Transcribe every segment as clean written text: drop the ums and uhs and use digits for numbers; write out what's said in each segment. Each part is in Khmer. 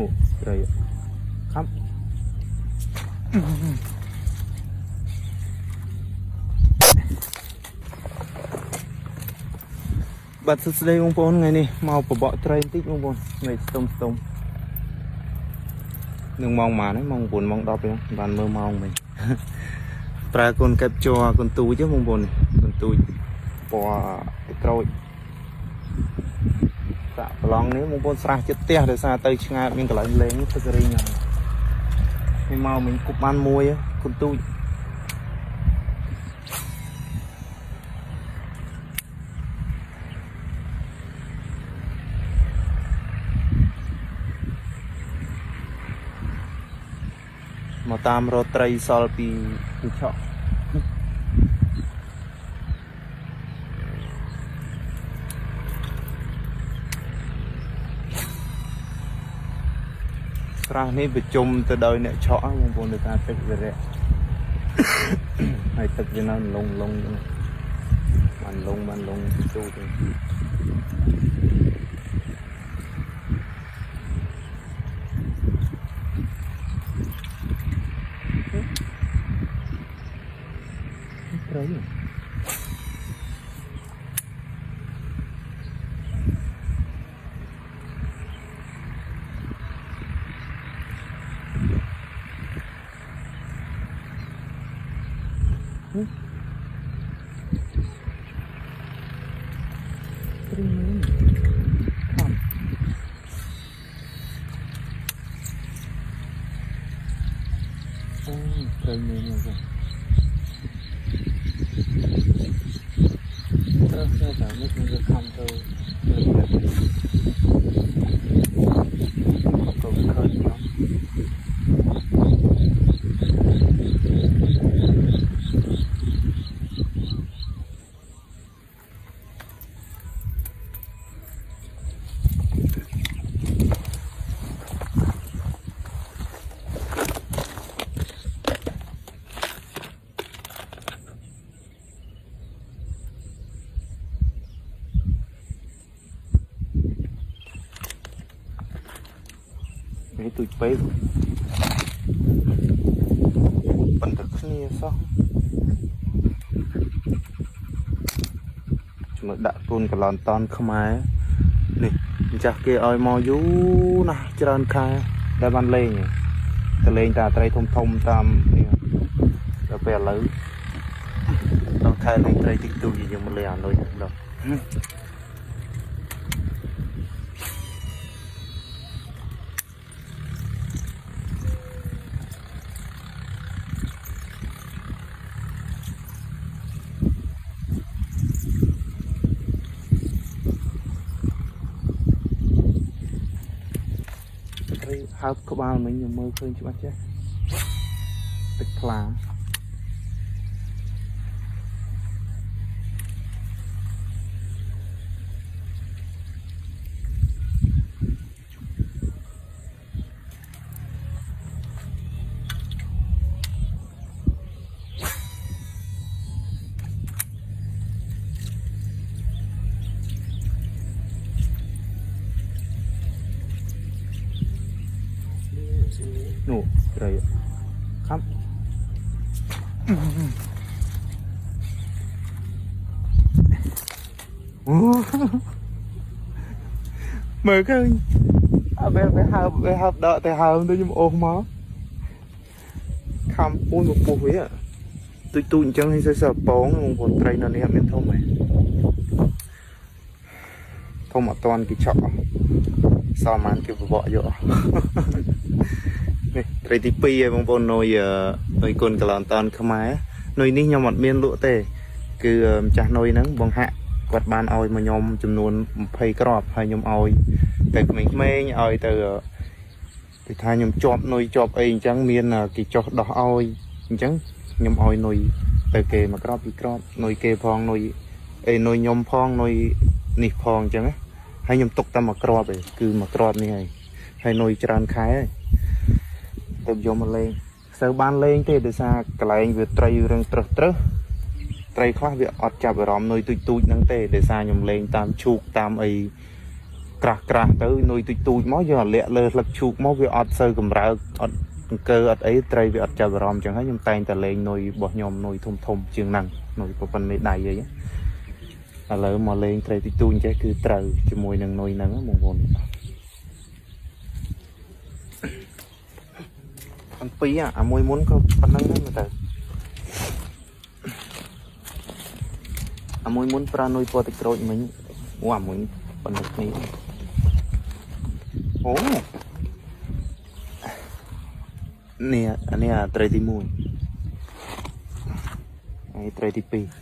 nụ rồi khắp bật đây bông bồn ngày này màu của bọ trai tích bông bồn ngày tôm đừng mong mà đấy mong buồn mong đọc đấy bàn mơ mong mình pra con kẹp cho con tu chứ bông bồn này con tu bò trôi dạ lòng nếu bông bồn sạch chết tia để xa tay ngay mình cả lại lên cái gì này mình màu mình cục ăn muối á con tu mà tam rồi trai sol pi chọ ra này bị chum từ đời này chọ không còn được ta thích về đấy hay thích cho nó lông man lông tu thì đấy trời mưa rồi sao cả mấy con người không tôi còn khơi lắm mấy tụi bé bận thật kia sao chúng đã tuôn cả lon ton không ai này chắc kia ơi mò vú nè trơn khai đã ban lên từ lên ta tây thông tam rồi về lử nó khai lên tây tích tu gì nhưng mà lẻ rồi đâu hao có bao mấy nhiều mơ khơi chứ bác chứ tịch là nụ rồi khắp mời cái về học đợi tại học tôi nhưng ôm máu khăm ôn một buổi á tôi chẳng hay sợ bóng một trai nó đi học bên thông này thông mà toàn cái chọ sao mà ăn kiểu vợ vô đây thì pi bông bông nồi cồn cả lon toàn không ai nồi ní nhau một miên lụa tê cứ chả nồi nắng bông hạ quạt ban oi mà nhom chùm nuôn phay crop hay nhom oi từ mình mê oi từ thay nhom chọp nồi chọp ấy chẳng miên là cái chọp đỏ oi chẳng nhom oi nồi từ kề mà crop nồi kề phong nồi ấy nồi nhom phong nồi nịp phong chẳng hay nhom tục ta mà crop ấy cứ mà crop như này hay nồi tràn khái tôi vô mà lên sau ban lên thì để xa cái lại anh việc trai rừng trật trai khoa việc ọt chạp ở rõm nơi tôi năng tê để xa nhầm lên tam chụp tam ấy ក្រាស់ទៅនុយទូចមកយើងអត់លាក់លើស្លឹកឈូកមកវាអត់សូវកម្រើកអត់អង្គើអត់អីត្រីវាអត់ចាប់អារម្មណ៍ចឹងហើយខ្ញុំតែងតែលេងនុយរបស់ខ្ញុំនុយធំជាងហ្នឹងនុយប៉ុណ្ណេះដៃអីឥឡូវមកលេងត្រីទូចចេះគឺត្រូវជាមួយនឹងនុយហ្នឹងបងប្អូនអំពីអាមួយមុនក៏ប៉ុណ្្នឹងដែរមើលទៅអាមួយមុនប្រើនុយពណ៌ទឹកក្រូចមិញអាមួយប៉ុណ្្នឹងនេះអូនេះអានេះត្រីទី1ហើយត្រីទី2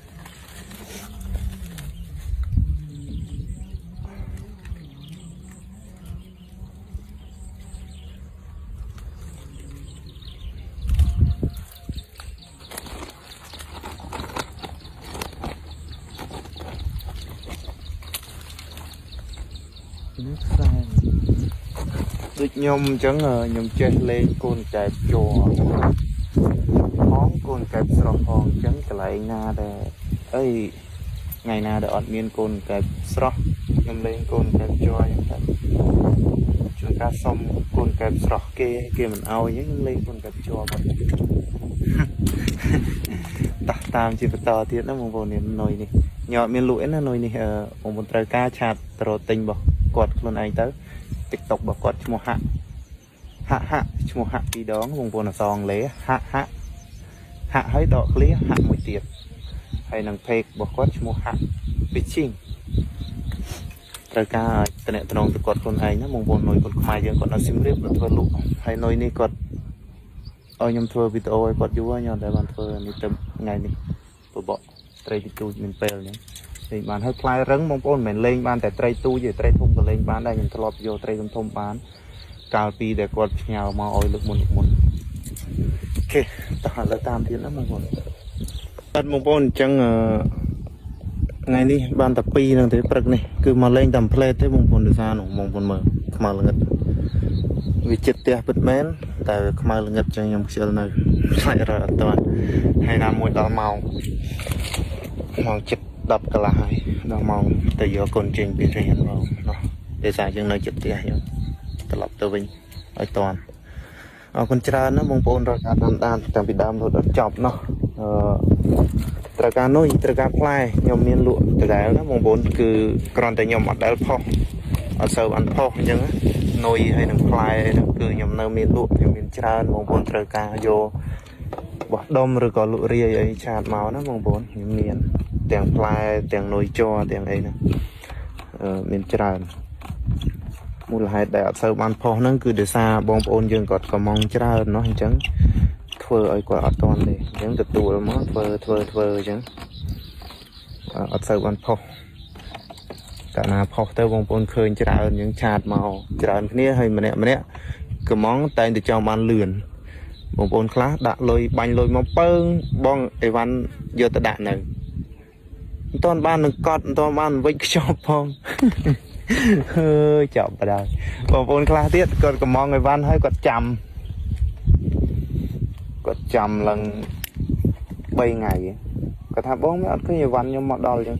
ដូចខ្ញុំអញ្ចឹងខ្ញុំចេះលេងកូនកែបជ័រផងកូនកែបស្រស់ផងអញ្ចឹងកន្លែងណាដែលអីថ្ងៃណាដែលអត់មានកូនកែបស្រស់ខ្ញុំលេងកូនកែបជ័រអញ្ចឹងជួនកាលសុំកូនកែបស្រស់គេមិនអោយខ្ញុំលេងកូនកែបជ័របាត់តាមជាបន្តទៀតណាបងប្អូននេះនុយនេះញ៉ាំមានលក់ឯណានុយនេះបងប្អូនត្រូវការឆាតរត់ទិញរបស់គាត់ខ្លួនឯងទៅ TikTok របស់គាត់ឈ្មោះហាក់ឈ្មោះហាក់ពីរដងបងប្អូនអក្សរអង់គ្លេសហាក់ហើយដកឃ្លាហាក់មួយទៀតហើយនឹង page របស់គាត់ឈ្មោះហាក់ Fishing ត្រូវការតំណតំណងទៅគាត់ខ្លួនឯងណាបងប្អូននុយគាត់ខ្មែរយើងគាត់នៅសៀមរាបគាត់ធ្វើលក់ហើយនុយនេះគាត់ឲ្យខ្ញុំធ្វើវីដេអូឲ្យគាត់យូរហើយខ្ញុំតែបានធ្វើនេះទៅថ្ងៃនេះបបកត្រីទីទូចមានពេលអញ្ចឹងលេងបានហើយផ្លែរឹងបងប្អូនមិនមែនលេងបានតែត្រីទូចទេត្រីធំក៏លេងបានដែរខ្ញុំធ្លាប់យកត្រីធំបានកាលពីដែលគាត់ផ្ញើមកឲ្យលើកមុនអូខេតោះឥឡូវតាមទៀតណាបងប្អូនបាទបងប្អូនអញ្ចឹងថ្ងៃនេះបានតែ2ហ្នឹងទេព្រឹកនេះគឺមកលេងតាមផ្លេតទេបងប្អូនដោយសារនោះបងប្អូនមើលខ្មៅល្ងិតវាចិត្តផ្ទះពិតមែនតែខ្មៅល្ងិតចឹងខ្ញុំខ្ជិលនៅខ្លាចរត់អត់ទាន់ហើយណាមួយដល់ម៉ោងចិត្ត10កន្លះហើយដល់ម៉ោងទៅយកកូនចេញពីរៀនបងណោះដោយសារយើងនៅចិត្តផ្ទះយើងត្រឡប់ទៅវិញឲ្យតាន់អរគុណច្រើនណាបងប្អូនរកការតាមដានតាំងពីដើមរហូតដល់ចប់ណោះត្រូវការនុយត្រូវការផ្លែខ្ញុំមានលក់ដដែលណាបងប្អូនគឺគ្រាន់តែខ្ញុំអត់ដែលផុសអត់សូវបានផុសអញ្ចឹងនុយហើយនឹងផ្លែហ្នឹងគឺខ្ញុំនៅមានលក់ខ្ញុំមានច្រើនបងប្អូនត្រូវការយកបោះដុំឬក៏លក់រាយអីឆាតមកណាបងប្អូនខ្ញុំមានទាំងផ្លែទាំងនុយជ័រទាំងអីហ្នឹងមានច្រើនមូលហេតុដែលអត់សូវបានផុសហ្នឹងគឺដោយសារបងប្អូនយើងគាត់កំងច្រើនเนาะអញ្ចឹងធ្វើឲ្យគាត់អត់ទាន់ទេអញ្ចឹងទទួលមកធ្វើអញ្ចឹងអត់សូវបានផុសកាលណាផុសទៅបងប្អូនឃើញច្រើនអញ្ចឹងឆាតមកច្រើនគ្នាហើយម្នាក់កំងតែងតែចង់បានលឿនបងប្អូនខ្លះដាក់លុយបាញ់លុយមកពើងបងអីវ៉ាន់យកទៅដាក់នៅមិនទាន់បាននឹងកត់មិនទាន់បានវិចខ្ចប់ផងចាប់បដាបងប្អូនខ្លះទៀតគាត់កំងអីវ៉ាន់ហើយគាត់ចាំឡើង3ថ្ងៃគាត់ថាបងមិនអត់ឃើញអីវ៉ាន់ខ្ញុំមកដល់អញ្ចឹង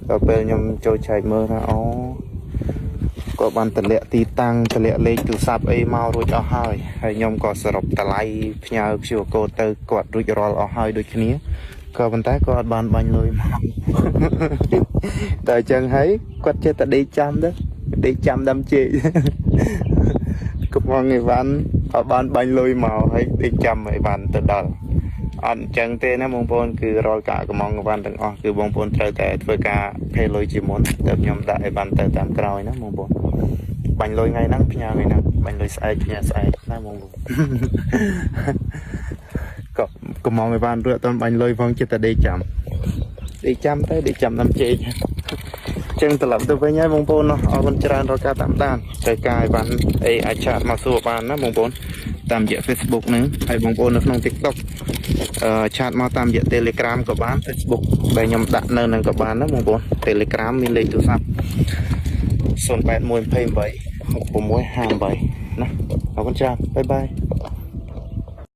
ដល់ពេលខ្ញុំចូលឆែកមើលថាអូគាត់បានតម្លាក់ទីតាំងតម្លាក់លេខទូរស័ព្ទអីមករួចអស់ហើយខ្ញុំក៏សរុបតម្លៃផ្ញើ QR code ទៅគាត់រួចរាល់អស់ហើយដូចគ្នាក៏ប៉ុន្តែគាត់អត់បានបាញ់លុយមកតែអញ្ចឹងហើយគាត់ចេះតែដេកចាំទៅដេកចាំដាំជែកកំងអីវ៉ាន់អត់បានបាញ់លុយមកហើយដេកចាំអីវ៉ាន់ទៅដល់អត់អញ្ចឹងទេណាបងប្អូនគឺរាល់ការកំងអីវ៉ាន់ទាំងអស់គឺបងប្អូនត្រូវតែធ្វើការផេលុយជាមុនតែខ្ញុំដាក់អីវ៉ាន់ទៅតាមក្រោយណាបងប្អូនបាញ់លុយថ្ងៃហ្នឹងផ្ញើថ្ងៃហ្នឹងបាញ់លុយស្អែកផ្ញើស្អែកណាបងប្អូនក៏កំងអីវ៉ាន់រួចអត់បាញ់លុយផងចិត្តតែដេកចាំទៅដេកចាំតាមជែកចឹងត្រឡប់ទៅវិញហើយបងប្អូនអរគុណច្រើនរាល់ការតាមដានត្រូវការអីវ៉ាន់អីអាចឆាតមកសួរបានណាបងប្អូនតាមរយៈ Facebook ហ្នឹងហើយបងប្អូននៅក្នុង TikTok ឆាតមកតាមរយៈ Telegram ក៏បាន Facebook ដែលខ្ញុំដាក់នៅនឹងក៏បានណាបងប្អូន Telegram មានលេខទូរស័ព្ទ 08128 6658ណាអរគុណច្រើនបាយបាយ